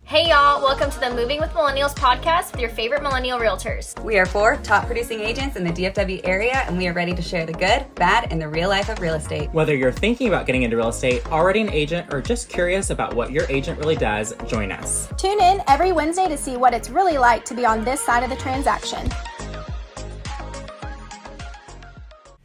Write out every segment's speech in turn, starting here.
Hey y'all, welcome to the Moving with Millennials podcast with your favorite millennial realtors. We are 4 top producing agents in the DFW area, and we are ready to share the good, bad, and the real life of real estate. Whether you're thinking about getting into real estate, already an agent, or just curious about what your agent really does, join us. Tune in every Wednesday to see what it's really like to be on this side of the transaction.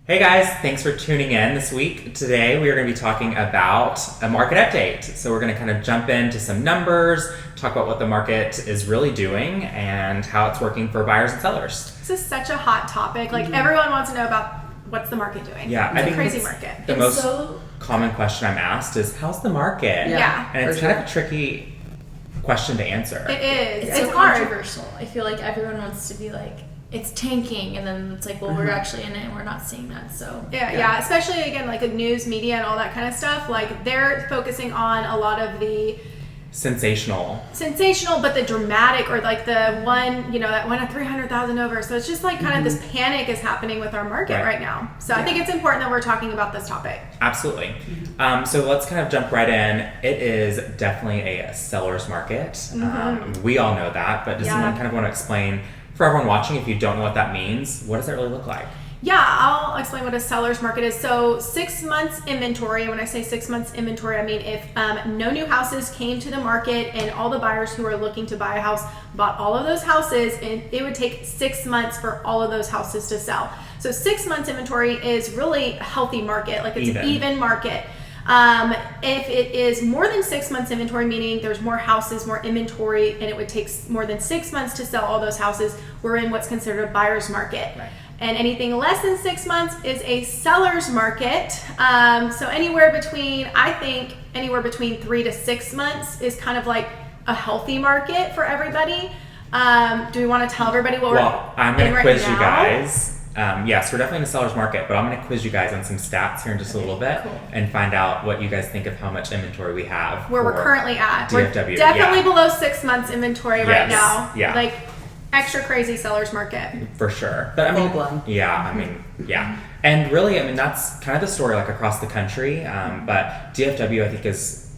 Hey guys, thanks for tuning in this week. Today we are going to be talking about a market update. So we're going to kind of jump into some numbers, talk about what the market is really doing and how it's working for buyers and sellers. This is such a hot topic. Like everyone wants to know about what's the market doing. Yeah, it's a crazy market. The most common question I'm asked is, how's the market? Yeah. And it's kind of a tricky question to answer. It is. It's so hard. Controversial. I feel like everyone wants to be like, it's tanking, and then it's like, well, we're actually in it and we're not seeing that. So yeah, especially again like the news media and all that kind of stuff. Like they're focusing on a lot of the sensational, but the dramatic, or like the one, that went at 300,000 over. So it's just like kind of this panic is happening with our market right now. So I think it's important that we're talking about this topic. Absolutely. So let's kind of jump right in. It is definitely a seller's market. We all know that, but does someone kind of want to explain for everyone watching, if you don't know what that means, what does that really look like? Yeah, I'll explain what a seller's market is. So 6 months inventory, and when I say 6 months inventory, I mean if no new houses came to the market and all the buyers who are looking to buy a house bought all of those houses, and it would take 6 months for all of those houses to sell. So 6 months inventory is really a healthy market, like it's an even market. If it is more than 6 months inventory, meaning there's more houses, more inventory, and it would take more than 6 months to sell all those houses, we're in what's considered a buyer's market. Right. And anything less than 6 months is a seller's market. So anywhere between 3 to 6 months is kind of like a healthy market for everybody. Do we want to tell everybody what I'm going to quiz you guys. Yes, we're definitely in the seller's market, but I'm going to quiz you guys on some stats here in just a little bit and find out what you guys think of how much inventory we have. Where we're currently at. DFW. We're definitely below 6 months inventory right now. Yeah. Like extra crazy seller's market. For sure. But And really, that's kind of the story like across the country. But DFW, I think, is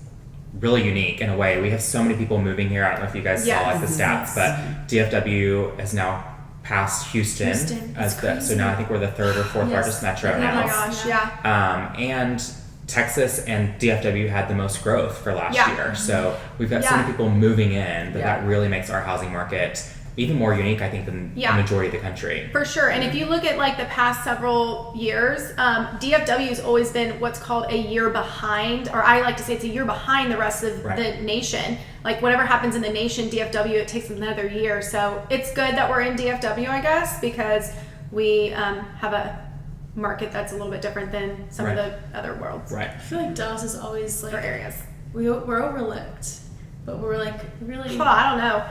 really unique in a way. We have so many people moving here. I don't know if you guys saw like the stats, but DFW is now past Houston as so now I think we're the third or fourth largest metro now. Oh my gosh, yeah. And Texas and DFW had the most growth for last year. So we've got so many people moving in that really makes our housing market even more unique, I think, than the majority of the country. For sure. And if you look at like the past several years, DFW has always been what's called a year behind, or I like to say it's a year behind the rest of the nation. Like whatever happens in the nation, DFW, it takes another year. So it's good that we're in DFW, I guess, because we have a market that's a little bit different than some of the other worlds. Right. I feel like Dallas is always like, for areas. We're overlooked, but we're like really. I don't know.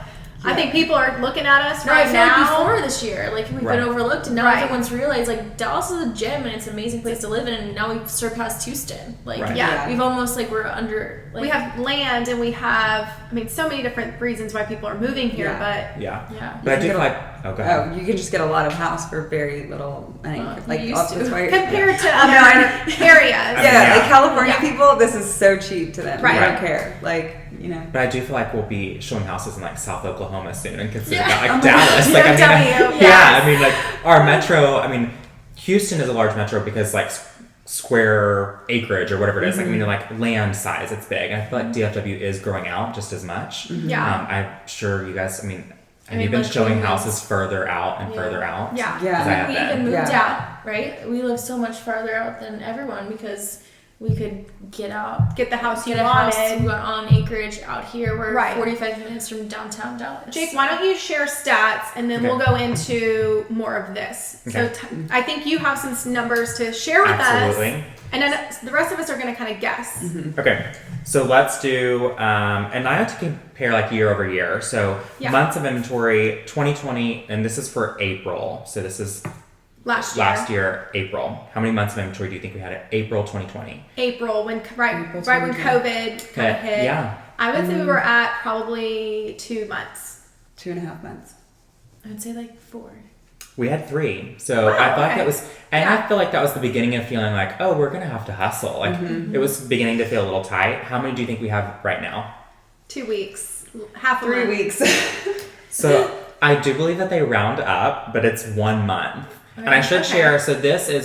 I think people are looking at us right I feel now. like before this year, like we've been overlooked, and now everyone's realized like Dallas is a gem and it's an amazing place to live in, and now we've surpassed Houston. Like we've almost we're under. Like, we have land, and we have so many different reasons why people are moving here. But But I do go ahead. You can just get a lot of house for very little money. Compared to other areas. Like California people, this is so cheap to them. Right. They don't care. But I do feel like we'll be showing houses in like South Oklahoma soon and consider that like Dallas. Our metro. Houston is a large metro because like square acreage or whatever it is. Like land size, it's big. And I feel like DFW is growing out just as much. I'm sure you guys. You've been showing houses further out and further out. We even moved out, right? We live so much farther out than everyone because we could get the house you wanted. We got on acreage out here. We're 45 minutes from downtown Dallas. Jake, why don't you share stats, and then we'll go into more of this. Okay. So I think you have some numbers to share with us. And then the rest of us are going to kind of guess. Okay, so let's do, and I have to compare like year over year. So months of inventory, 2020, and this is for April. So this is last year, April. How many months of inventory do you think we had in April 2020? April, when COVID kind of hit. Yeah. I would say we were at probably 2 months. 2.5 months. I would say like 4. We had 3. So I thought that was, and I feel like that was the beginning of feeling like, oh, we're going to have to hustle. Like it was beginning to feel a little tight. How many do you think we have right now? 2 weeks. half a 3 month. weeks. So I do believe that they round up, but it's 1 month. And I should share, so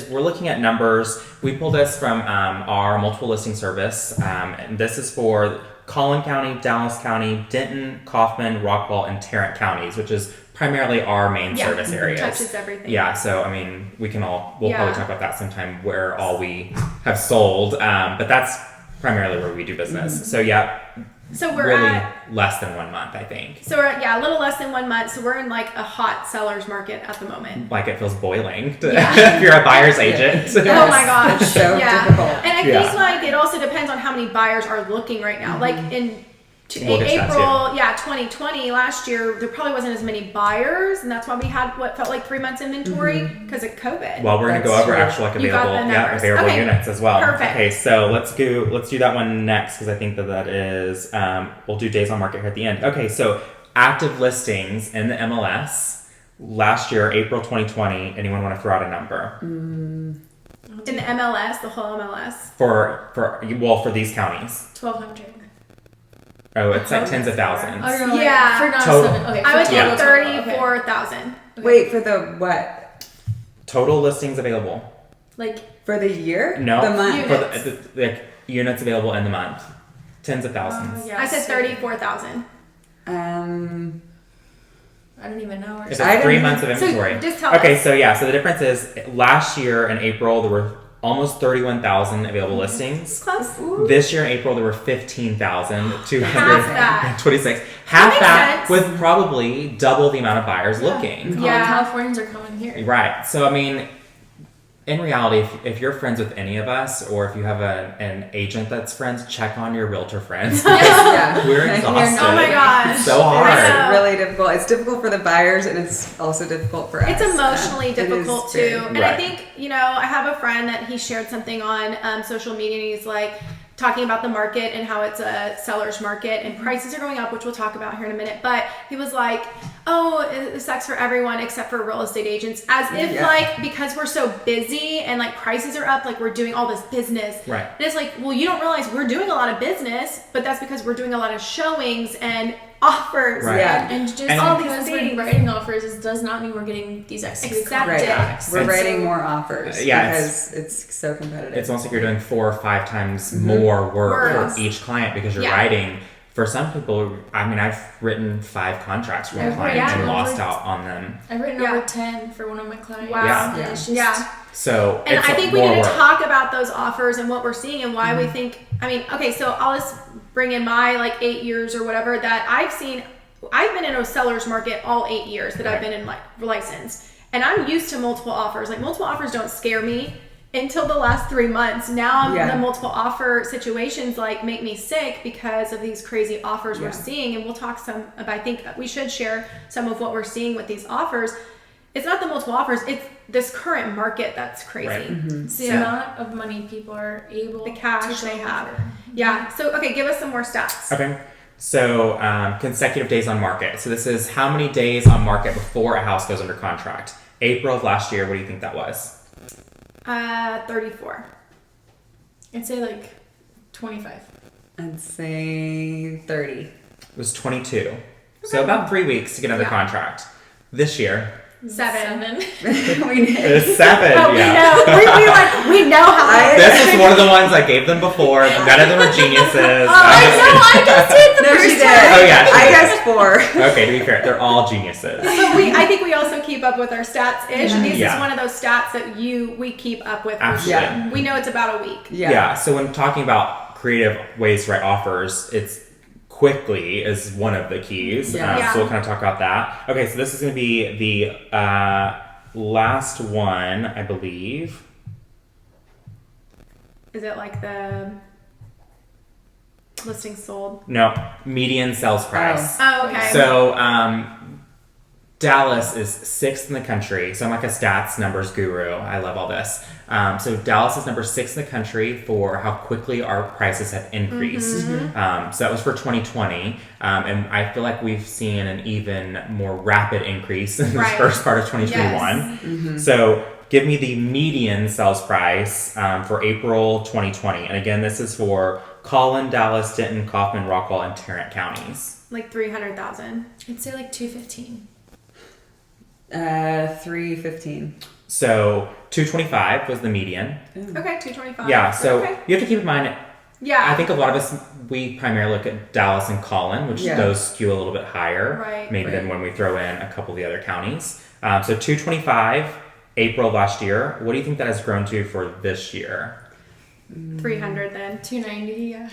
we're looking at numbers. We pulled this from our multiple listing service. And this is for Collin County, Dallas County, Denton, Kaufman, Rockwall, and Tarrant counties, which is primarily our main service areas. Touches everything. Yeah, so I mean, we'll probably talk about that sometime where all we have sold. But that's primarily where we do business. So So we're really at less than 1 month, I think. So we're at, a little less than 1 month. So we're in like a hot seller's market at the moment. Like it feels boiling if you're a buyer's agent. Oh my gosh. It's so difficult. And I think like it also depends on how many buyers are looking right now. Like in April, 2020, last year, there probably wasn't as many buyers, and that's why we had what felt like 3 months inventory because of COVID. Well, we're going to go over actual available units as well. Perfect. Okay, so let's do that one next because I think that is we'll do days on market here at the end. Okay, so active listings in the MLS last year, April 2020. Anyone want to throw out a number? In the MLS, the whole MLS. For these counties. 1,200. Oh, it's like tens of thousands. For total. Okay, I would total. say 34,000. Okay. Wait, for the what? Total listings available. Like For the year? No. The month? Units. For the units available in the month. Tens of thousands. yeah, I said 34,000. I don't even know. It's 3 months of inventory. So just tell Okay, us. so so the difference is last year in April there were almost 31,000 available listings. Close. This year in April there were 15,226. Half makes that sense. with probably double the amount of buyers looking. Yeah. Californians are coming here. Right. So I mean, in reality, if you're friends with any of us, or if you have an agent that's friends, check on your realtor friends. Yeah. We're exhausted. Oh my gosh. It's so hard. know. Really difficult. It's difficult for the buyers and it's also difficult for us. It's emotionally It difficult is too. very- And I think, I have a friend that he shared something on social media and he's like talking about the market and how it's a seller's market and prices are going up, which we'll talk about here in a minute. But he was like, oh, it sucks for everyone except for real estate agents. As if like, because we're so busy and like prices are up, like we're doing all this business. Right. And it's like, well, you don't realize we're doing a lot of business, but that's because we're doing a lot of showings and offers. Right. And just all these because things. we're writing offers, it does not mean we're getting these executed Accepted. contracts. We're It's- writing more offers because it's so competitive. It's almost like you're doing 4 or 5 times more work Work. for each client because you're Yeah. writing. For some people, I mean, I've written 5 contracts for one client and lost out on them. I've written over 10 for one of my clients. Wow. Yeah. And it's just, Yeah. So And it's I think we more need to work. talk about those offers and what we're seeing and why we think, so I'll just bring in my 8 years or whatever that I've seen. I've been in a seller's market all 8 years that I've been in licensed. And I'm used to multiple offers. Multiple offers don't scare me until the last 3 months. Now the multiple offer situations make me sick because of these crazy offers we're seeing. And we'll talk I think we should share some of what we're seeing with these offers. It's not the multiple offers, it's this current market that's crazy. Right. it's the amount of money people are able The cash to they have. offer. Yeah. So, okay, give us some more stats. Okay. So consecutive days on market. So this is how many days on market before a house goes under contract. April of last year, what do you think that was? 34. I'd say 25. I'd say 30. It was 22. So about 3 weeks to get under contract. This year, 7. We it was 7. But we know how. This is one of the ones I gave them before. None of them were geniuses. I guessed it the No, first she did. time. Oh, yeah, she I did. guessed 4. Okay, to be fair, they're all geniuses. But I think we also keep up with our stats-ish. This Yeah. is one of those stats that we keep up with for Absolutely. sure. We know it's about a week. Yeah. So when talking about creative ways to write offers, it's quickly is one of the keys. Yeah. So we'll kind of talk about that. Okay, so this is going to be the last one, I believe. Is it the listing sold? No, median sales price. Oh, okay. So Dallas is 6th in the country. So I'm like a stats numbers guru. I love all this. So Dallas is number 6 in the country for how quickly our prices have increased. So that was for 2020. And I feel like we've seen an even more rapid increase in this first part of 2021. So give me the median sales price for April 2020. And again, this is for Collin, Dallas, Denton, Kaufman, Rockwall, and Tarrant counties. Like 300,000. I'd say like 215. 315. So 225 was the median. Ooh. Okay, 225. Yeah, so you have to keep in mind. Yeah. I think a lot of us, we primarily look at Dallas and Collin, which those skew a little bit higher, maybe than when we throw in a couple of the other counties. So 225, April of last year. What do you think that has grown to for this year? 300 then. 290, yeah.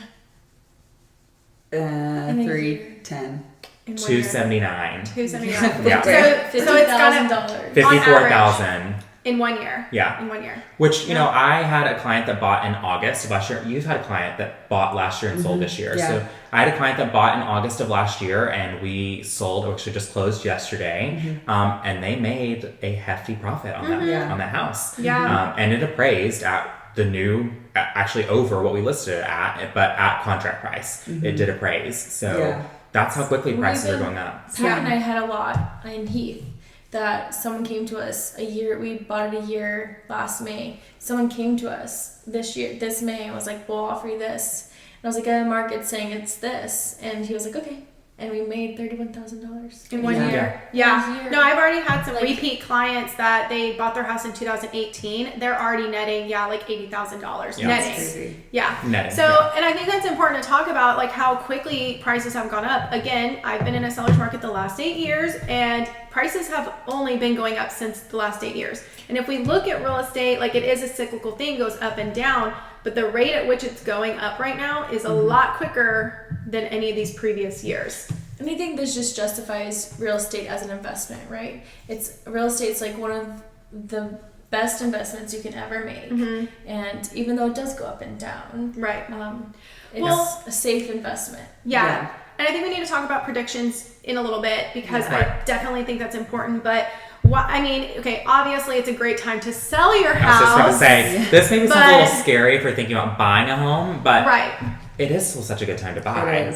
310. 279. 279. Yeah. So it's gone up $54,000. In 1 year. Yeah. In 1 year. Which, I had a client that bought in August of last year. You've had a client that bought last year and sold this year. Yeah. So I had a client that bought in August of last year and we sold, actually just closed yesterday. And they made a hefty profit on that house. Yeah. And it appraised at the new, actually over what we listed it at, but at contract price. It did appraise. So that's how quickly prices are going up. Pat and I had a lot in Heath that someone came to us we bought it a year last May. Someone came to us this May, and was like, we'll offer you this. And I was like, market's saying it's this. And he was like, okay. And we made $31,000 in 1 year. Yeah. No, I've already had some repeat clients that they bought their house in 2018. They're already netting, like $80,000 netting. That's crazy. Yeah. Netting, so, and I think that's important to talk about, like how quickly prices have gone up. Again, I've been in a seller's market the last 8 years, and prices have only been going up since the last 8 years. And if we look at real estate, like it is a cyclical thing, goes up and down, but the rate at which it's going up right now is a lot quicker than any of these previous years. And I think this just justifies real estate as an investment, right? Real estate's like one of the best investments you can ever make. And even though it does go up and down, right? It's a safe investment. Yeah. And I think we need to talk about predictions in a little bit because I definitely think that's important. But obviously it's a great time to sell your house. I was just going to say, this maybe sounds a little scary if you're thinking about buying a home, but it is still such a good time to buy.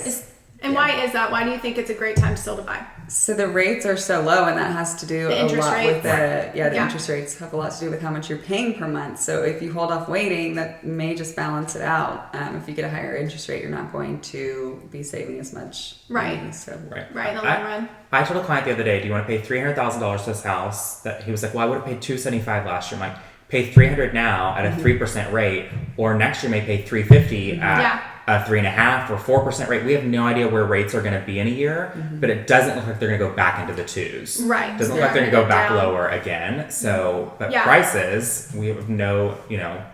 And why is that? Why do you think it's a great time still to buy? So the rates are so low, and that has to do a lot with the interest rates have a lot to do with how much you're paying per month. So if you hold off waiting, that may just balance it out. If you get a higher interest rate, you're not going to be saving as much money. Right. So in the long run. I told a client the other day, do you want to pay $300,000 for this house? That he was like, well, I would have paid $275 last year. I'm like, pay $300 now at a 3% rate, or next year may pay $350 at a 3.5% or 4% rate. We have no idea where rates are going to be in a year, but it doesn't look like they're going to go back into the 2s. Right. It doesn't look like they're going to go back lower again. So, but prices, we have no,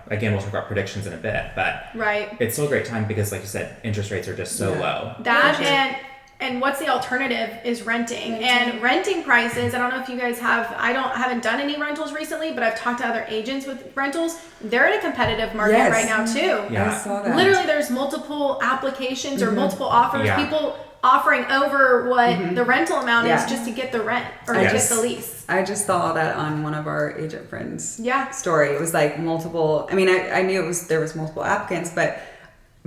again, we'll talk about predictions in a bit, but it's still a great time because, like you said, interest rates are just so low. That and what's the alternative is renting. And renting prices, I don't know if you guys haven't done any rentals recently, but I've talked to other agents with rentals. They're in a competitive market right now too. Yeah. I saw that. Literally there's multiple applications or multiple offers, people offering over what the rental amount is just to get the rent or to get the lease. I just saw that on one of our agent friends' story. It was like multiple, I knew there was multiple applicants, but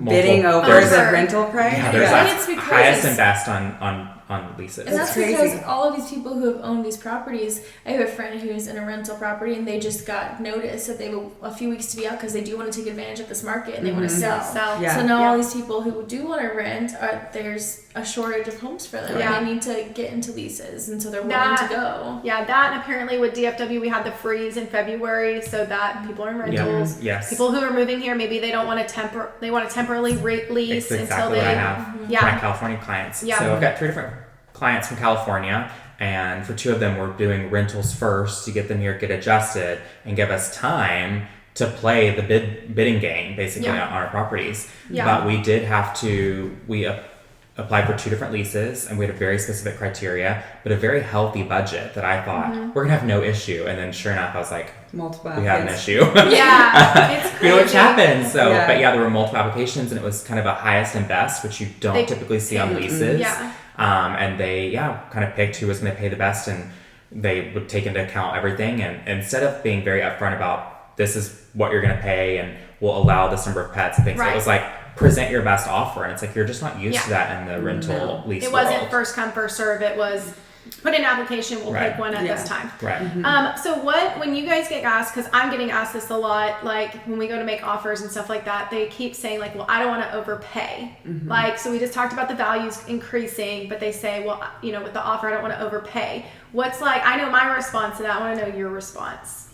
bidding over the rental price. Yeah, there's highest and best on leases. And that's because all of these people who have owned these properties, I have a friend who's in a rental property and they just got notice that they have a few weeks to be out because they do want to take advantage of this market and they want to sell. Yeah. So now all these people who do want to rent, there's a shortage of homes for them. And they need to get into leases, and so they're willing to go. Yeah, that, and apparently with DFW we had the freeze in February, so that people are in rentals. Yes. People who are moving here, maybe they don't want to they want to temporarily lease until they. What I have my California clients. Yeah. So I've got 3 different clients from California, and for 2 of them we're doing rentals first to get them here, get adjusted, and give us time to play the bidding game basically on our properties. But we did have to applied for 2 different leases, and we had a very specific criteria, but a very healthy budget that I thought we're gonna have no issue. And then sure enough, I was like, we have an issue. It's crazy. Which happens. So, but there were multiple applications, and it was kind of a highest and best, which you don't typically see on leases. And they kind of picked who was going to pay the best, and they would take into account everything. And instead of being very upfront about this is what you're going to pay and we'll allow this number of pets and things, it was like, present your best offer. And it's like, you're just not used to that in the rental lease It wasn't first come, first serve. It was put in an application, we'll pick one at this time. Right. So when you guys get asked, because I'm getting asked this a lot, like when we go to make offers and stuff like that, they keep saying like, well, I don't want to overpay. Like, so we just talked about the values increasing, but they say, well, you know, with the offer, I don't want to overpay. What's like, I know my response to that. I want to know your response.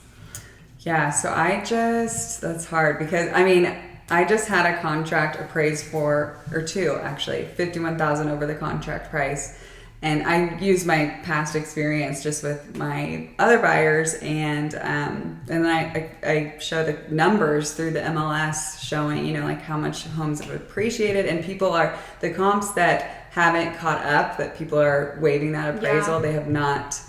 Yeah, so that's hard because, I mean, I just had a contract appraised for, or two actually, $51,000 over the contract price. And I use my past experience just with my other buyers, and then I show the numbers through the MLS showing, you know, like how much homes have appreciated, and people are, the comps that haven't caught up, that people are waiving that appraisal, they have not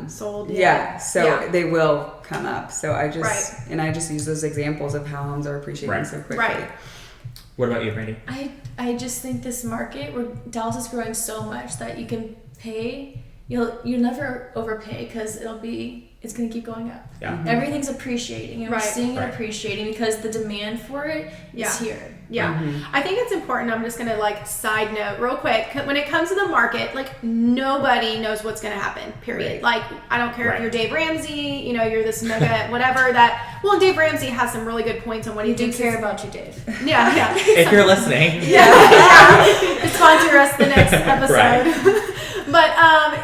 sold yet. Yeah, so they will come up. So I just use those examples of how homes are appreciating so quickly. Right. What about you, Brandie? I just think this market where Dallas is growing so much that you can pay, you'll never overpay because it's going to keep going up. Yeah. Everything's appreciating, and we're seeing it appreciating because the demand for it is here. Yeah. I think it's important. I'm just going to like side note real quick. When it comes to the market, like nobody knows what's going to happen, period. Like, I don't care if you're Dave Ramsey, you know, you're this mega whatever that, well, Dave Ramsey has some really good points on what he thinks. We do care about you, Dave. Yeah. If you're listening. Sponsor us the next episode. But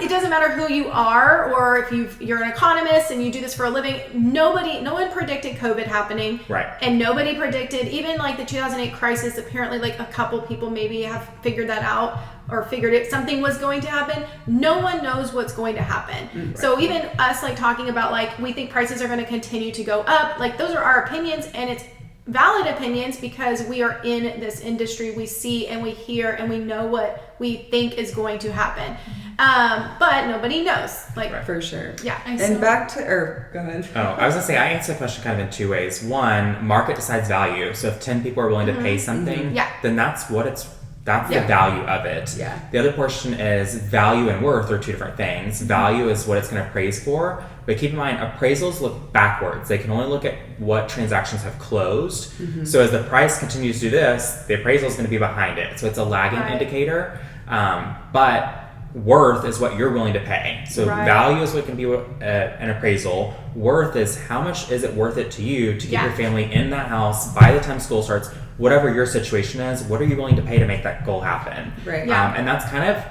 it doesn't matter who you are, or if you're an economist and you do this for a living. No one predicted COVID happening. Right. And nobody predicted even like the 2008 crisis. Apparently, like a couple people maybe have figured that out or figured it. Something was going to happen. No one knows what's going to happen. Right. So even us like talking about like we think prices are going to continue to go up. Like those are our opinions, and it's valid opinions because we are in this industry. We see and we hear and we know what we think is going to happen. But nobody knows. Like for sure. Yeah. And back to, or go ahead. Oh, I was gonna say I answer the question kind of in two ways. One, market decides value. So if 10 people are willing to pay something, then that's the value of it. Yeah. The other portion is value and worth are two different things. Value is what it's going to appraise for, but keep in mind appraisals look backwards. They can only look at what transactions have closed. So as the price continues to do this, the appraisal is going to be behind it. So it's a lagging indicator. But worth is what you're willing to pay. So value is what can be an appraisal. Worth is how much is it worth it to you to keep your family in that house by the time school starts. Whatever your situation is, what are you willing to pay to make that goal happen? Right. And that's kind of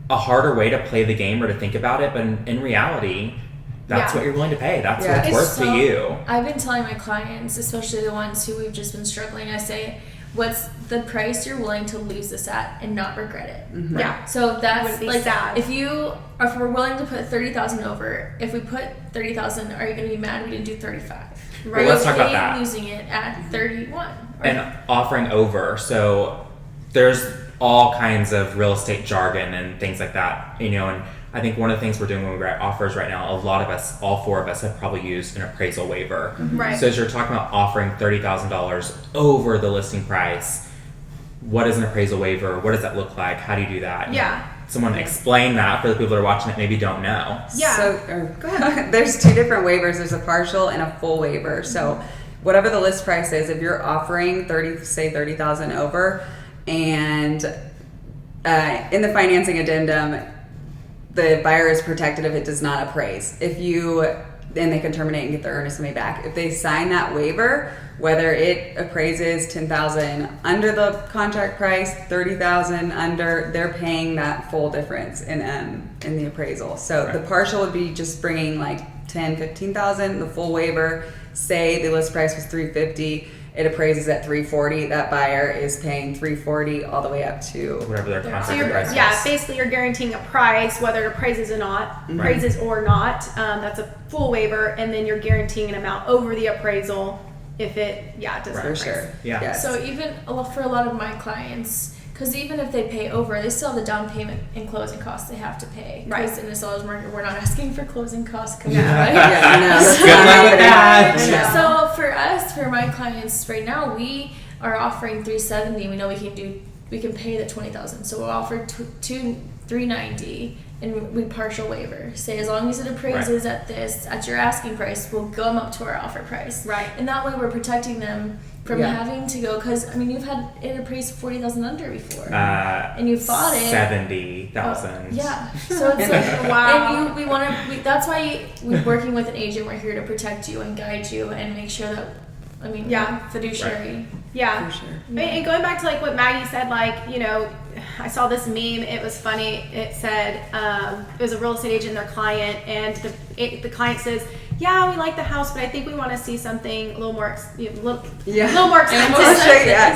a harder way to play the game or to think about it, but in reality, that's what you're willing to pay. That's what it's worth to you. I've been telling my clients, especially the ones who we've just been struggling, I say, what's the price you're willing to lose this at and not regret it? Yeah. So that's like sad. If we're willing to put 30,000 over, if we put 30,000, are you going to be mad we didn't do 35? Right. Well, let's talk about that. Losing it at 31. And offering over. So there's all kinds of real estate jargon and things like that, you know, and I think one of the things we're doing when we're at offers right now, a lot of us, all four of us, have probably used an appraisal waiver. Right. So as you're talking about offering $30,000 over the listing price, what is an appraisal waiver? What does that look like? How do you do that? Yeah. Someone explain that for the people that are watching it maybe don't know. Yeah. So go ahead. There's two different waivers. There's a partial and a full waiver. So whatever the list price is, if you're offering $30,000 over, and in the financing addendum, the buyer is protected if it does not appraise. Then they can terminate and get their earnest money back. If they sign that waiver, whether it appraises $10,000 under the contract price, $30,000 under, they're paying that full difference in the appraisal. So the partial would be just bringing like $10,000, $15,000. The full waiver, say the list price was $350,000, it appraises at $340,000. That buyer is paying $340,000 all the way up to whatever their contract price is. Yeah, basically you're guaranteeing a price whether it appraises or not. That's a full waiver, and then you're guaranteeing an amount over the appraisal if it doesn't for appraise. sure. Yeah. Yes. So even for a lot of my clients, because even if they pay over, they still have the down payment and closing costs they have to pay. Because in the seller's market, we're not asking for closing costs. Right? Good luck with that. So for us, for my clients right now, we are offering $370,000. We know we can pay the $20,000. So we'll offer $390,000, and we partial waiver. Say as long as it appraises at your asking price, we'll go them up to our offer price. Right. And that way we're protecting them from having to go, because I mean you've had it appraised 40,000 under before, and you fought it 70,000. Yeah, so it's like wow. And we want to. That's why we're working with an agent. We're here to protect you and guide you and make sure that. I mean, fiduciary. Right. Yeah, for sure. And going back to like what Maggie said, like, you know, I saw this meme. It was funny. It said it was a real estate agent and their client, and the client says, "Yeah, we like the house, but I think we want to see something a little more, a little more expensive."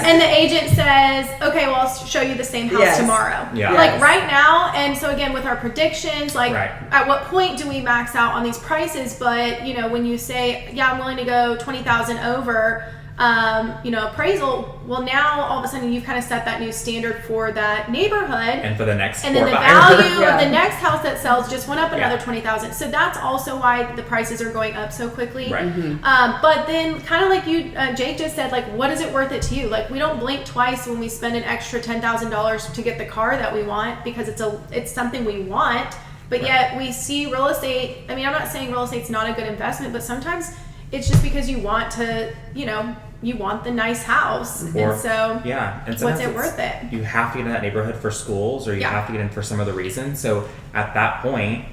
And the agent says, "Okay, well, I'll show you the same house tomorrow." Yeah. Like right now. And so again, with our predictions, like at what point do we max out on these prices? But you know, when you say, "Yeah, I'm willing to go 20,000 over," you know, appraisal. Well, now all of a sudden you've kind of set that new standard for that neighborhood, and for the next. And then the value of the next house that sells just went up another 20,000. So that's also why the prices are going up so quickly. Right. But then, kind of like you, Jake just said, like, what is it worth it to you? Like, we don't blink twice when we spend an extra $10,000 to get the car that we want because it's something we want. But yet we see real estate. I mean, I'm not saying real estate's not a good investment, but sometimes it's just because you want to, you know, you want the nice house. Or, and so and what's it worth it? You have to get in that neighborhood for schools, or you have to get in for some other reason. So at that point,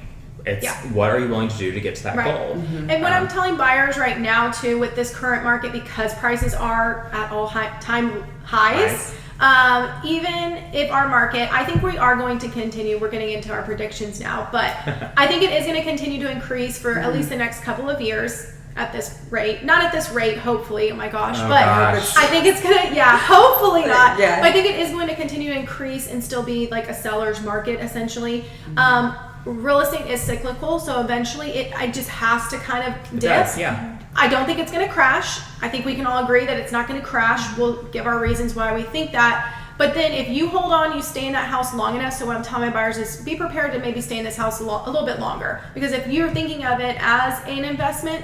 it's what are you willing to do to get to that goal? And what I'm telling buyers right now too, with this current market, because prices are at all time highs, even if our market, I think we are going to continue, we're getting into our predictions now, but I think it is going to continue to increase for at least the next couple of years. At this rate, not at this rate, hopefully, oh my gosh, I think it's gonna, hopefully not, but I think it is going to continue to increase and still be like a seller's market, essentially. Real estate is cyclical, so eventually it just has to kind of dip. I don't think it's gonna crash. I think we can all agree that it's not gonna crash. We'll give our reasons why we think that. But then if you hold on, you stay in that house long enough. So what I'm telling my buyers is be prepared to maybe stay in this house a little bit longer. Because if you're thinking of it as an investment,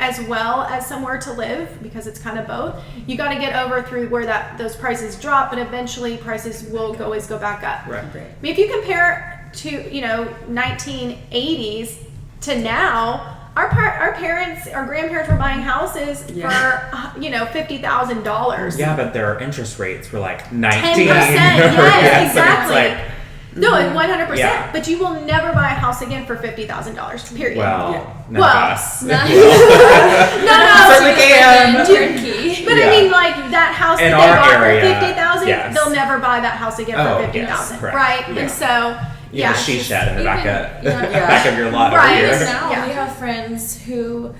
as well as somewhere to live, because it's kind of both, you got to get over through where those prices drop, but eventually prices will always go back up. Right. I mean, if you compare to, you know, 1980s to now, our parents, our grandparents were buying houses for, you know, $50,000. Yeah, but their interest rates were like 19. 10%. Yes, exactly. So it's like, no, 100%. Yeah. But you will never buy a house again for $50,000. Period. Well, us. No. Certainly can. Turnkey. But I mean, like that house in that they bought area, for $50,000, they'll never buy that house again for $50,000, right? Yeah. And so, you have a she shed in the back of your lot over here. Even now, we have friends who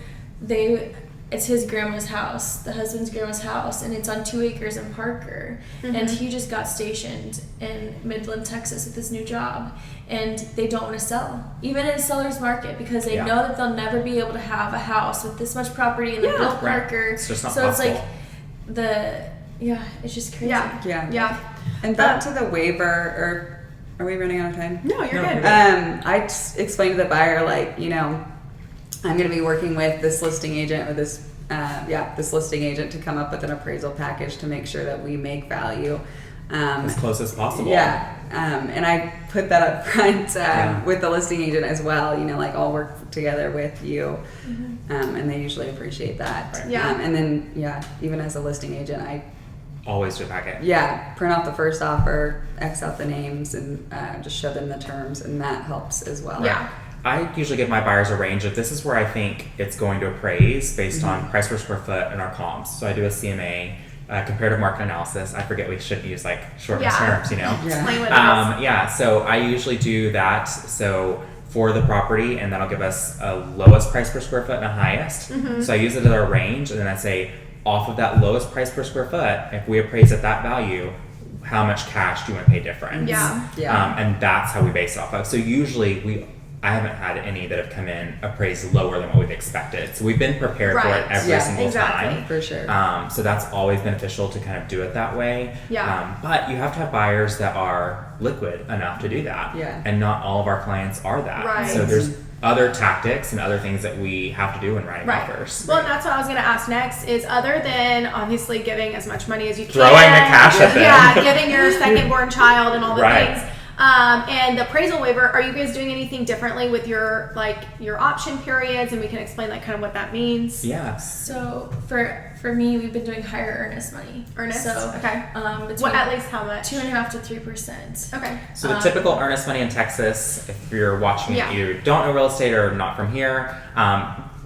it's his grandma's house, the husband's grandma's house, and it's on 2 acres in Parker. And he just got stationed in Midland, Texas with this new job, and they don't want to sell, even in a seller's market, because they know that they'll never be able to have a house with this much property in the built Parker. It's just not so possible. It's like it's just crazy. Yeah. And back to the waiver, or are we running out of time? No, you're good. I just explained to the buyer, like, you know, I'm going to be working with this listing agent or this listing agent to come up with an appraisal package to make sure that we make value as close as possible. And I put that up front with the listing agent as well. You know, like, I'll work together with you, and they usually appreciate that. Right. And then even as a listing agent, I always do a packet. Print out the first offer, X out the names, and just show them the terms, and that helps as well. I usually give my buyers a range of this is where I think it's going to appraise based on price per square foot and our comps. So I do a CMA, comparative market analysis. I forget we should use like short terms, you know? Explain what it is. So I usually do that. So for the property, and that'll give us a lowest price per square foot and a highest. So I use it as our range, and then I say off of that lowest price per square foot, if we appraise at that value, how much cash do you want to pay difference? And that's how we base it off of. So usually I haven't had any that have come in appraised lower than what we've expected. So we've been prepared for it every single time. For sure. So that's always beneficial to kind of do it that way. But you have to have buyers that are liquid enough to do that. And not all of our clients are that. So there's other tactics and other things that we have to do in writing offers. Well, and that's what I was going to ask next is, other than obviously giving as much money as you can. Throwing the cash at them. Giving your second born child and all the things. And the appraisal waiver, are you guys doing anything differently with your option periods? And we can explain like kind of what that means. Yeah. So for me, we've been doing higher earnest money. Earnest? So, okay. Between at least how much? 2.5% to 3%. Okay. So the typical earnest money in Texas, if you're watching it, you don't know real estate or not from here,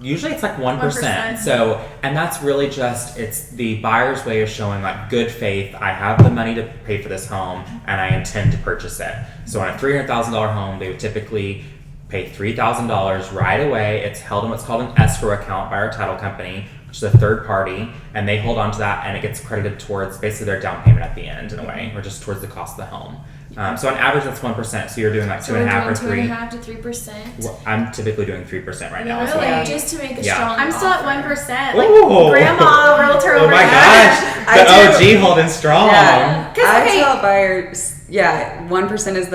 usually it's like 1%. So, and that's really just, it's the buyer's way of showing like good faith. I have the money to pay for this home and I intend to purchase it. So on a $300,000 home, they would typically pay $3,000 right away. It's held in what's called an escrow account by our title company, which is a third party, and they hold on to that and it gets credited towards basically their down payment at the end in a way, or just towards the cost of the home. So on average, that's 1%. So you're doing like 2.5 or 3. 2.5 to 3%. Well, I'm typically doing 3% right now. Really? Well. Just to make a strong I'm still at offer. 1%. Like grandma realtor over Oh my there. gosh. The OG holding strong. Yeah. I tell buyers, 1% is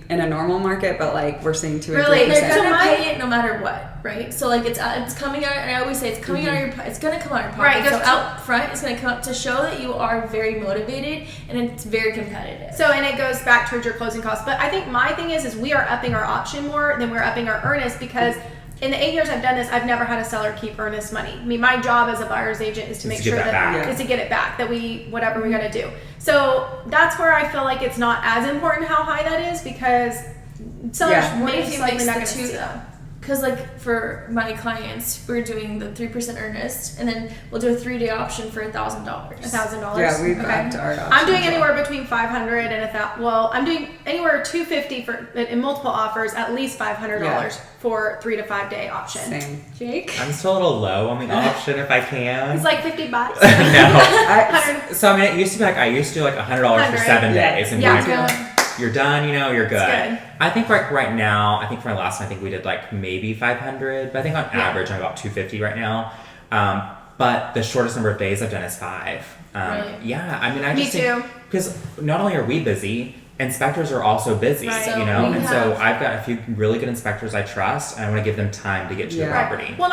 in a normal market, but like we're seeing 2 or 3%. Really, they're gonna pay it no matter what, right? So like it's coming out, and I always say it's coming out of your, it's gonna come out of your pocket. Right. So out front, it's gonna come up to show that you are very motivated and it's very competitive. So, and it goes back towards your closing costs. But I think my thing is we are upping our option more than we're upping our earnest, because in the 8 years I've done this, I've never had a seller keep earnest money. I mean, my job as a buyer's agent is to make sure that is to get it back, that whatever we got to do. So that's where I feel like it's not as important how high that is, because sellers most likely not going to see that. Because like for my clients, we're doing the 3% earnest, and then we'll do a 3-day option for $1,000. $1,000. Yeah, we've upped our options. I'm doing anywhere between $500 and $1,000. Well, I'm doing anywhere $250 for in multiple offers, at least $500 for 3 to 5 day option. Same. Jake, I'm still a little low on the option if I can. it's like $50. No. So I mean, it used to be like I used to do like $100 for 7 days, and you're done, you're good. I think right now, I think for my last one, I think we did like maybe 500, but I think on average I'm about 250 right now. But the shortest number of days I've done is 5. Really? Yeah, I mean, I Me just too. think, because not only are we busy, inspectors are also busy, Right. So so I've got a few really good inspectors I trust, and I want to give them time to get to the property. Well,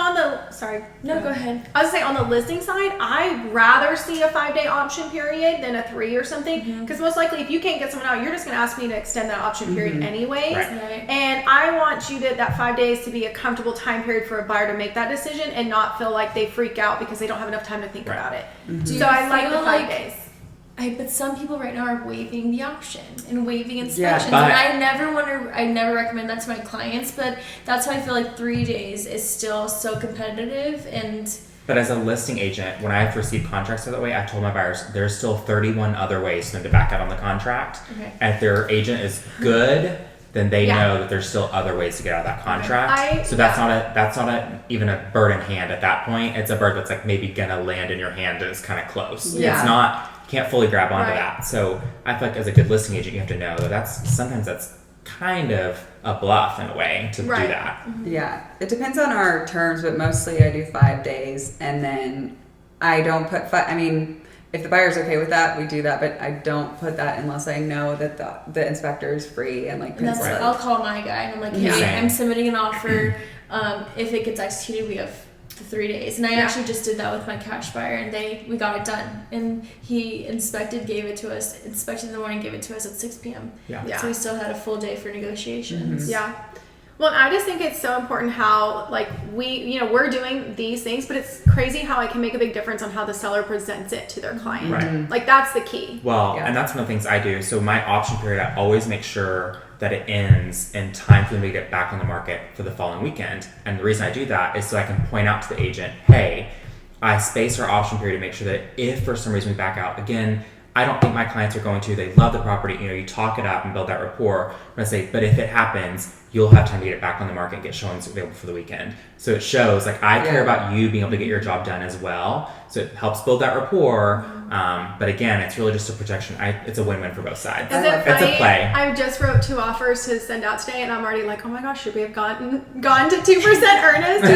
go ahead. I was saying on the listing side, I'd rather see a 5-day option period than a 3 or something, because most likely if you can't get someone out, you're just going to ask me to extend that option period anyways. Right. And I want you to that 5 days to be a comfortable time period for a buyer to make that decision and not feel like they freak out because they don't have enough time to think about it. So I like the 5 days. But some people right now are waiving the option and waiving inspections, but and I never recommend that to my clients. But that's why I feel like 3 days is still so competitive. But as a listing agent, when I've received contracts that way, I told my buyers there's still 31 other ways for them to back out on the contract. Okay. And if their agent is good, then they know that there's still other ways to get out of that contract. So that's not even a bird in hand at that point. It's a bird that's like maybe gonna land in your hand and it's kind of close. Yeah. It's not. Can't fully grab onto that. So I feel like as a good listing agent, you have to know that sometimes that's kind of a bluff in a way to do that. Yeah, it depends on our terms, but mostly I do 5 days, and then I don't put I mean, if the buyer's okay with that, we do that, but I don't put that unless I know that the inspector is free and like. I'll call my guy and I'm like, hey, I'm submitting an offer. If it gets executed, we have 3 days, and I actually just did that with my cash buyer, and we got it done, and he inspected in the morning, gave it to us at 6 p.m. So we still had a full day for negotiations. Well, I just think it's so important how like we're doing these things, but it's crazy how it can make a big difference on how the seller presents it to their client. Right. Like that's the key. Well, and that's one of the things I do. So my option period, I always make sure that it ends in time for them to get back on the market for the following weekend. And the reason I do that is so I can point out to the agent, hey, I space our option period to make sure that if for some reason we back out, again, I don't think my clients are going to. They love the property. You talk it up and build that rapport. But if it happens, you'll have time to get it back on the market and get showings available for the weekend. So it shows like I care about you being able to get your job done as well. So it helps build that rapport. But again, it's really just a protection. It's a win-win for both sides. It's a play. I just wrote 2 offers to send out today, and I'm already like, oh my gosh, should we have gone to 2% earnest? 2%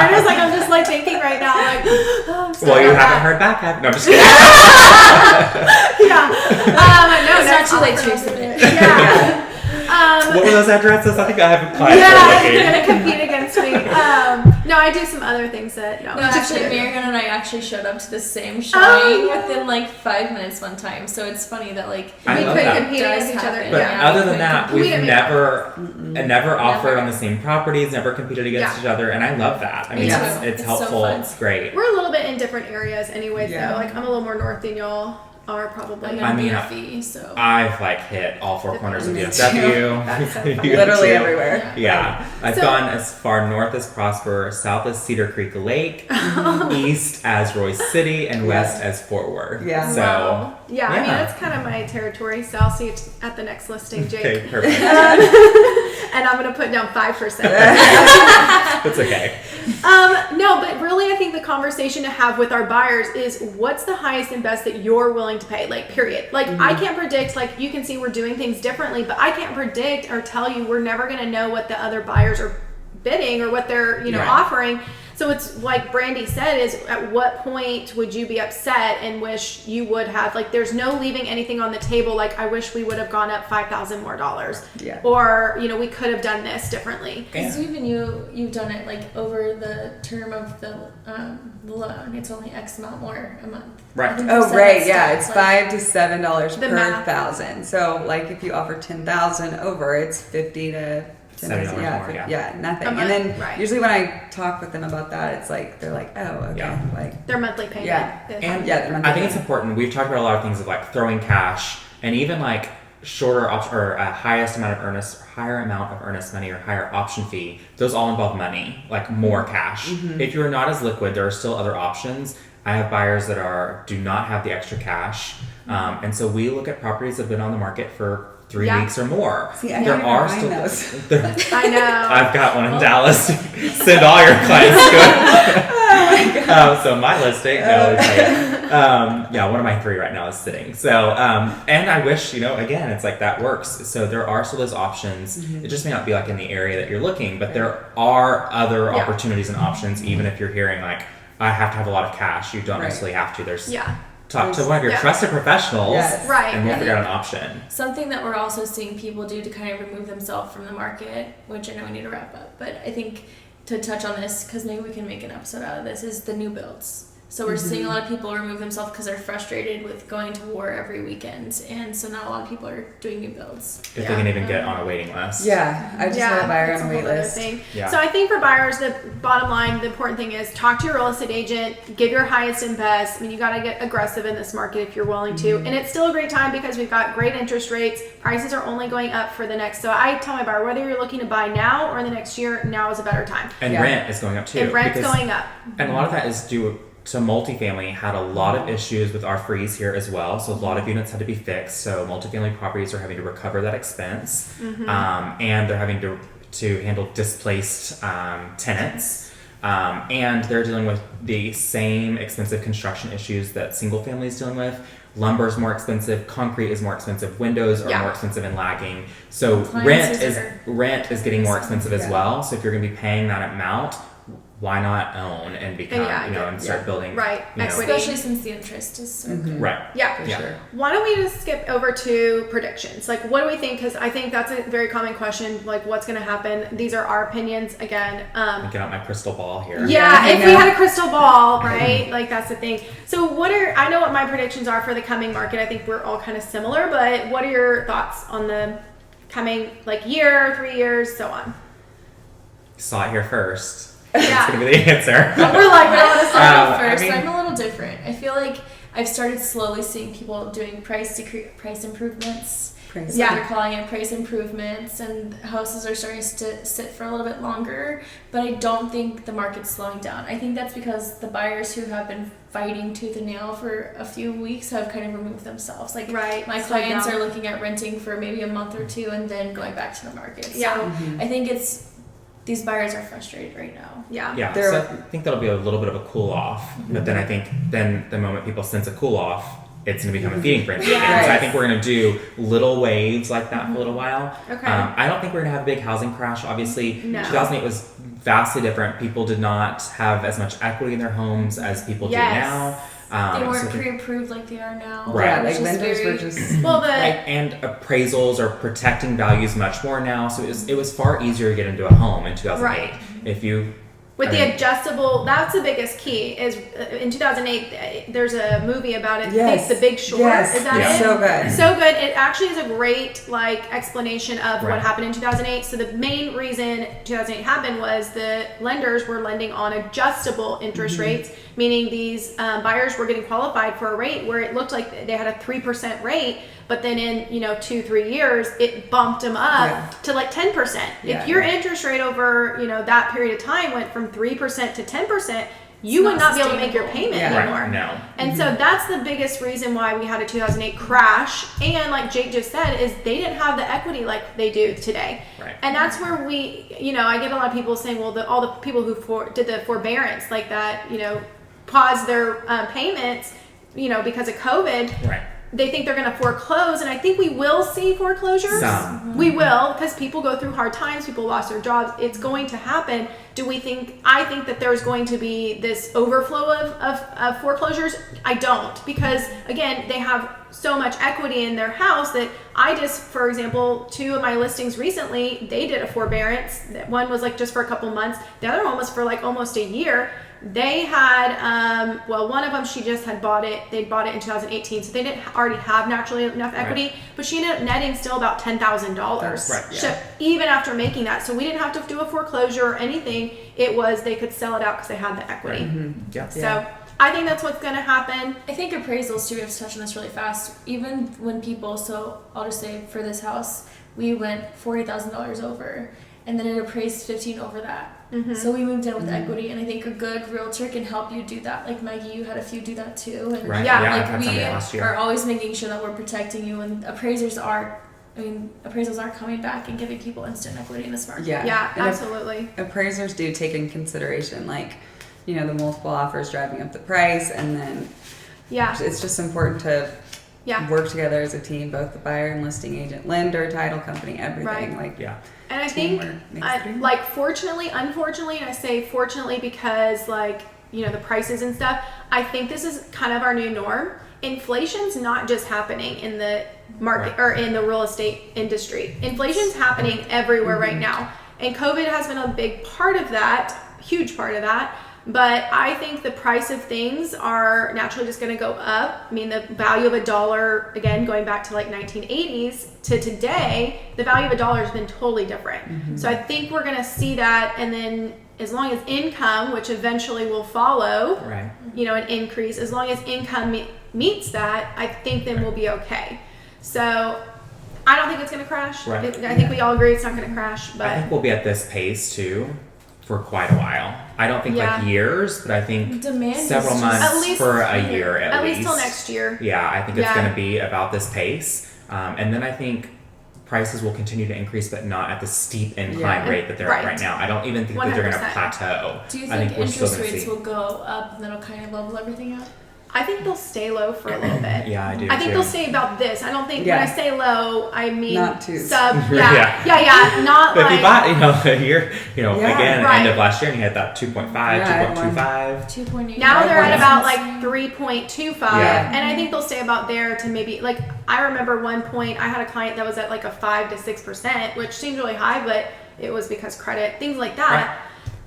earnest? Like I'm just like thinking right now, like, well, you haven't heard back. No, I'm just kidding. No, It's not too late to submit. What were those addresses? I think I have a client. You're gonna compete against me. No, I I do some other things that No, actually, Mariana and I actually showed up to the same showing within like 5 minutes one time. So it's funny that like we could compete against each other. But other than that, we've never offered on the same properties, never competed against each other, and I love that. I mean, it's helpful. So it's great. We're a little bit in different areas, anyways. Though, like I'm a little more north than y'all are probably. So I've like hit all four corners of DFW. Literally everywhere. Yeah. I've gone as far north as Prosper, south as Cedar Creek Lake, east as Royce City, and west as Fort Worth. Yeah. So I mean that's kind of my territory. So I'll see it at the next listing, Jake. Okay, perfect. And I'm gonna put down 5%. That's okay. No, but really I think the conversation to have with our buyers is what's the highest and best that you're willing to pay, like period. Like I can't predict, like you can see we're doing things differently, but I can't predict or tell you, we're never going to know what the other buyers are bidding or what they're offering. So it's like Brandie said, is at what point would you be upset and wish you would have, like there's no leaving anything on the table like I wish we would have gone up $5,000 more. Or we could have done this differently. Because even you've done it like over the term of the loan, it's only X amount more a month. Right. Oh, right. Yeah, it's $5 to $7 per thousand. So like if you offer $10,000 over, it's $50 to $70 more, nothing. And then usually when I talk with them about that, it's like they're like, oh, okay, like their monthly payment. And I think it's important. We've talked about a lot of things of like throwing cash and even like shorter or a higher amount of earnest money or higher option fee. Those all involve money, like more cash. If you're not as liquid, there are still other options. I have buyers that do not have the extra cash, and so we look at properties that have been on the market for 3 weeks or more. See, I there are still those. I know. I've got one in Dallas. Send all your clients to it. So my listing, one of my 3 right now is sitting. So, and I wish, again, it's like that works. So there are still those options. It just may not be like in the area that you're looking, but there are other opportunities and options. Even if you're hearing like, I have to have a lot of cash, you don't necessarily have to. There's talk to one of your trusted professionals, and we'll figure out an option. Something that we're also seeing people do to kind of remove themselves from the market, which I know we need to wrap up, but I think to touch on this, because maybe we can make an episode out of this, is the new builds. So we're seeing a lot of people remove themselves because they're frustrated with going to war every weekend, and so now a lot of people are doing new builds. If they can even get on a waiting list. Yeah, I just had a buyer on a wait list. So I think for buyers, the bottom line, the important thing is talk to your real estate agent, give your highest and best. I mean, you got to get aggressive in this market if you're willing to, and it's still a great time because we've got great interest rates. Prices are only going up for the next. So I tell my buyer, whether you're looking to buy now or in the next year, now is a better time. And rent is going up too. And rent's going up. And a lot of that is due. So multifamily had a lot of issues with our freeze here as well. So a lot of units had to be fixed. So multifamily properties are having to recover that expense, and they're having to handle displaced tenants, and they're dealing with the same expensive construction issues that single family is dealing with. Lumber is more expensive, concrete is more expensive, windows are more expensive and lagging. So rent is getting more expensive as well. So if you're going to be paying that amount, why not own and become, and start building, equity. Especially since the interest is so good. Right. Yeah, for sure. Why don't we just skip over to predictions? Like, what do we think? Because I think that's a very common question. Like, what's going to happen? These are our opinions. Again, get out my crystal ball here. Yeah, if we had a crystal ball, right? Like, that's the thing. So I know what my predictions are for the coming market. I think we're all kind of similar, but what are your thoughts on the coming, year, 3 years, so on? Saw it here first. Yeah. That's going to be the answer. We're like, we want to start first. I'm a little different. I feel like I've started slowly seeing people doing price improvements. They're calling it price improvements, and houses are starting to sit for a little bit longer, but I don't think the market's slowing down. I think that's because the buyers who have been fighting tooth and nail for a few weeks have kind of removed themselves. My clients are looking at renting for maybe a month or two and then going back to the market. So I think these buyers are frustrated right now. Yeah. So I think that'll be a little bit of a cool off, but then I think the moment people sense a cool off, it's going to become a feeding frenzy. And so I think we're going to do little waves like that for a little while. Okay. I don't think we're going to have a big housing crash. Obviously, 2008 was vastly different. People did not have as much equity in their homes as people do now. They weren't pre-approved like they are now. Right, lenders were just... and appraisals are protecting values much more now. So it was far easier to get into a home in 2008. If you With the adjustable, that's the biggest key. Is in 2008, there's a movie about it. Yes. The Big Short. Yes. Is that it? So good. So good. It actually is a great explanation of what happened in 2008. So the main reason 2008 happened was the lenders were lending on adjustable interest rates, meaning these buyers were getting qualified for a rate where it looked like they had a 3% rate, but then in 2-3 years it bumped them up to like 10%. If your interest rate over that period of time went from 3% to 10%, you would not be able to make your payment anymore. Right. No. And so that's the biggest reason why we had a 2008 crash. And like Jake just said, is they didn't have the equity like they do today. Right. And that's where we, I get a lot of people saying, well, all the people who did the forbearance like that, paused their payments, because of COVID. Right. They think they're going to foreclose, and I think we will see foreclosures. We will, because people go through hard times, people lost their jobs. It's going to happen. I think that there's going to be this overflow of foreclosures. I don't, because again, they have so much equity in their house that for example, 2 of my listings recently, they did a forbearance. One was like just for a couple months. The other one was for like almost a year. They had, one of them, she just had bought it. They bought it in 2018, so they didn't already have naturally enough equity, but she ended up netting still about $10,000. Right. So even after making that, so we didn't have to do a foreclosure or anything. It was, they could sell it out because they had the equity. Yeah. So I think that's what's going to happen. I think appraisals too, we have to touch on this really fast. Even when people, so I'll just say for this house, we went $40,000 over, and then it appraised 15 over that. So we moved in with equity, and I think a good realtor can help you do that. Like Maggie, you had a few do that too. And we are always making sure that we're protecting you, and appraisals are coming back and giving people instant equity in this market. Yeah, absolutely. Appraisers do take in consideration, the multiple offers driving up the price, and then it's just important to work together as a team, both the buyer and listing agent, lender, title company, everything. And I think, fortunately, unfortunately, and I say fortunately because, the prices and stuff, I think this is kind of our new norm. Inflation's not just happening in the market or in the real estate industry. Inflation's happening everywhere right now. And COVID has been a big part of that, huge part of that. But I think the price of things are naturally just going to go up. I mean, the value of a dollar, again, going back to 1980s to today, the value of a dollar has been totally different. So I think we're going to see that. And then as long as income, which eventually will follow, an increase, as long as income meets that, I think then we'll be okay. So I don't think it's going to crash. I think we all agree it's not going to crash. But I think we'll be at this pace too for quite a while. I don't think years, but I think several months at least, for a year at least. At least till next year. Yeah, I think it's going to be about this pace. And then I think prices will continue to increase, but not at the steep incline rate that they're at right now. I don't even think that they're going to plateau. Do you think interest rates will go up and then it'll kind of level everything out? I think they'll stay low for a little bit. Yeah, I do. I think they'll stay about this. I don't think when I say low, I mean not too sub. Not but like. If you bought, a year, again, end of last year, and you had that 2.5, 2.25, 2.8. Now they're at about 3.25, and I think they'll stay about there to maybe I remember one point I had a client that was at a 5 to 6%, which seemed really high, but it was because credit, things like that. Right.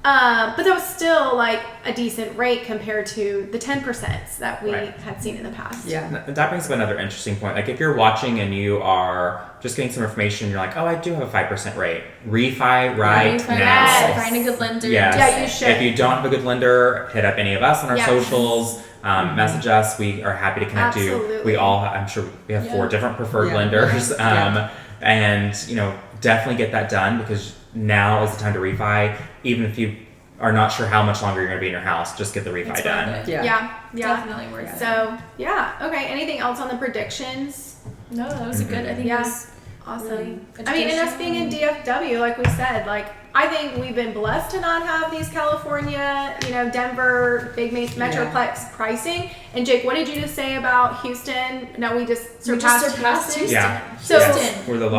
But that was still a decent rate compared to the 10% that we had seen in the past. Yeah. That brings up another interesting point. If you're watching and you are just getting some information, you're like, oh, I do have a 5% rate. Refi now. Yes. Find a good lender. Yes. Yeah, you should. If you don't have a good lender, hit up any of us on our socials. Message us. We are happy to connect you. We all, I'm sure we have 4 different preferred lenders. And, definitely get that done because now is the time to refi. Even if you are not sure how much longer you're going to be in your house, just get the refi done. Yeah. Definitely worth it. So, okay. Anything else on the predictions? No, that was a good, I think it was awesome. Really and us being in DFW, like we said, I think we've been blessed to not have these California, Denver, big Metroplex pricing. And Jake, what did you just say about Houston? No, we just surpassed Houston. Yeah. So we're the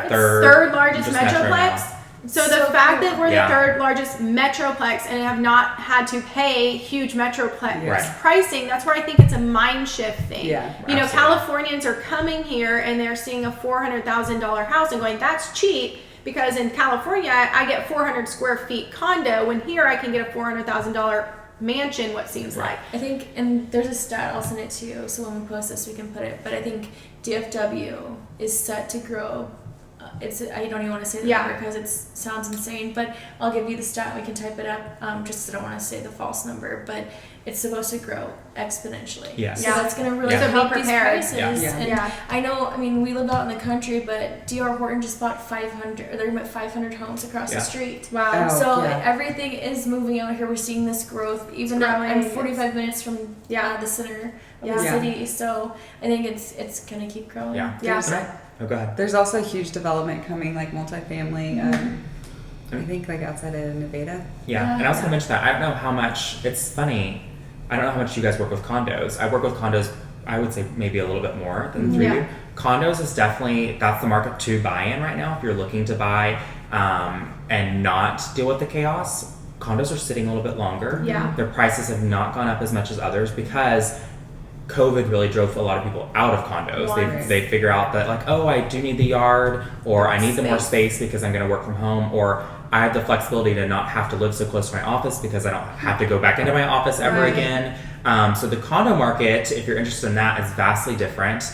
third largest Metroplex. So the fact that we're the Yeah. third largest Metroplex and have not had to pay huge Metroplex Right. pricing, that's where I think it's a mind shift thing. Yeah, you know, absolutely. Californians are coming here and they're seeing a $400,000 house and going, that's cheap, because in California, I get 400 square feet condo, when here I can get a $400,000 mansion, what seems like. I think, and there's a stat, I'll send it to you, so when we post this we can put it, but I think DFW is set to grow. I don't even want to say the number because it sounds insane, but I'll give you the stat, we can type it up, just I don't want to say the false number, but it's supposed to grow exponentially. Yes. So that's going to really help these prices. And I know, I mean, we live out in the country, but D.R. Horton just bought 500, or they're about 500 homes across the street. Wow. So everything is moving out here. We're seeing this growth. Even though I'm 45 minutes from the center of the city, so I think it's going to keep growing. Oh, go ahead. There's also a huge development coming, like multifamily. I think like outside of Nevada. And I was going to mention that. I don't know how much. It's funny. I don't know how much you guys work with condos. I work with condos, I would say maybe a little bit more than 3U. Condos is definitely, that's the market to buy in right now. If you're looking to buy and not deal with the chaos, condos are sitting a little bit longer. Their prices have not gone up as much as others because COVID really drove a lot of people out of condos. They figure out that like, oh, I do need the yard, or I need the more space because I'm going to work from home, or I have the flexibility to not have to live so close to my office because I don't have to go back into my office ever again. So the condo market, if you're interested in that, is vastly different.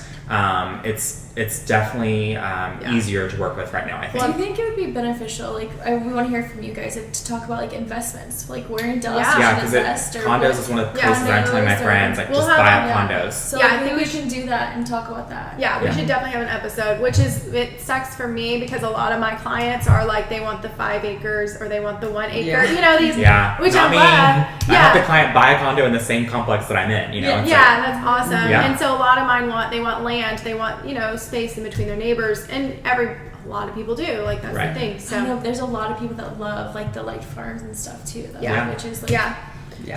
It's definitely easier to work with right now, I think. Well, I think it would be beneficial. Like, we want to hear from you guys to talk about like investments, like where in Dallas you should invest. Condos is one of the places I'm telling my friends, like just buy up condos. So I think we can do that and talk about that. We should definitely have an episode. Which is, it sucks for me because a lot of my clients are like, they want the 5 acres or they want the 1 acre. You know, these. Which I love. I have the client buy a condo in the same complex that I'm in. You know. That's awesome. And so a lot of mine want land. They want space in between their neighbors, and a lot of people do, like that's the thing. So I know there's a lot of people that love like the light farms and stuff too, though, which is like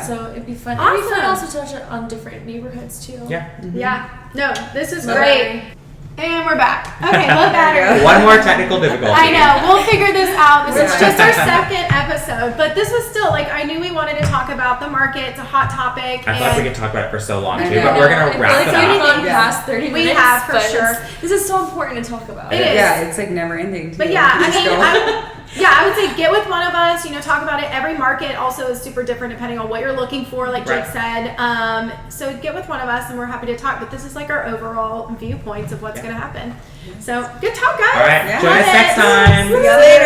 so it'd be fun. It'd be fun also to touch on different neighborhoods too. No, this is great. And we're back. Okay, low battery. One more technical difficulty. I know. We'll figure this out. This is just our second episode. But this was still, like, I knew we wanted to talk about the market. It's a hot topic. I thought we could talk about it for so long, too. But we're going to wrap it up. We've gone past 30 minutes. We have, for sure. This is so important to talk about. It is. Yeah, it's like never ending. But I would say get with one of us, talk about it. Every market also is super different depending on what you're looking for, like Jake said. So get with one of us and we're happy to talk. But this is like our overall viewpoints of what's going to happen. So good talk, guys. All right. Join us next time. See you later.